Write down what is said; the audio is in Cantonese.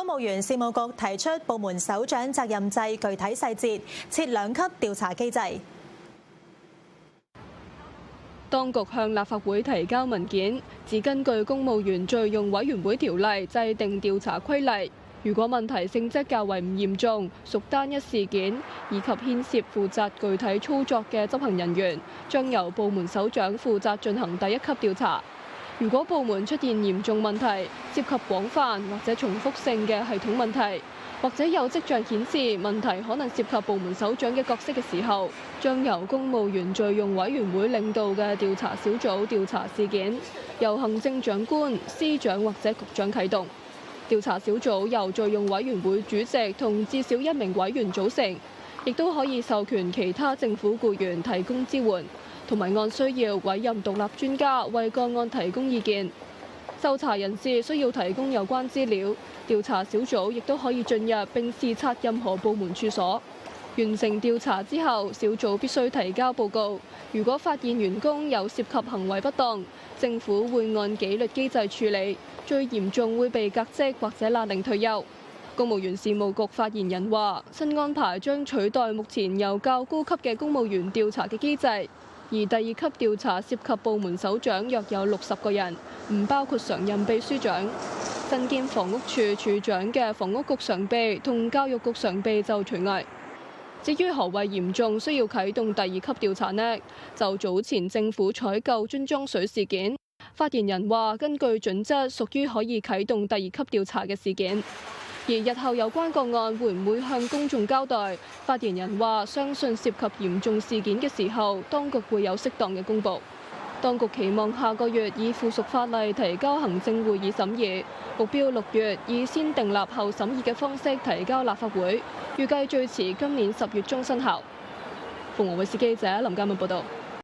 務員事務局提出部門首長責任制具體細節，設2級調查機制。當局向立法會提交文件，指根據公務員罪用委員會條例制定調查規例，如果問題性質較為唔嚴重，屬單一事件，以及牽涉負責具體操作嘅執行人員，將由部門首長負責進行第1級調查。如果部門出現嚴重問題，涉及廣泛或者重複性嘅系統問題，或者有跡象顯示問題可能涉及部門首長嘅角色嘅時候，將由公務員罪用委員會領導嘅調查小組調查事件，由行政長官、司長或者局長啟動。調查小組由罪用委員會主席同至少1名委員組成，亦都可以授權其他政府僱員提供支援，同埋按需要委任獨立專家為個案提供意見。受查人士需要提供有關資料，調查小組亦都可以進入並視察任何部門處所。完成調查之後，小組必須提交報告。如果發現員工有涉及行為不當，政府會按紀律機制處理，最嚴重會被革職或者勒令退休。公務員事務局發言人話：新安排將取代目前由較高級嘅公務員調查嘅機制，而第2級調查涉及部門首長約有60個人，唔包括常任秘書長。身兼房屋處處長嘅房屋局常秘同教育局常秘就除外。至於何謂嚴重需要啟動第2級調查呢？就早前政府採購樽裝水事件，發言人話根據準則屬於可以啟動第2級調查嘅事件。而日後有關個案會唔會向公眾交代？發言人話相信涉及嚴重事件嘅時候，當局會有適當嘅公佈。當局期望下個月以附屬法例提交行政會議審議，目標6月以先訂立後審議嘅方式提交立法會，預計最遲今年10月中生效。鳳凰衛視記者林嘉敏報道。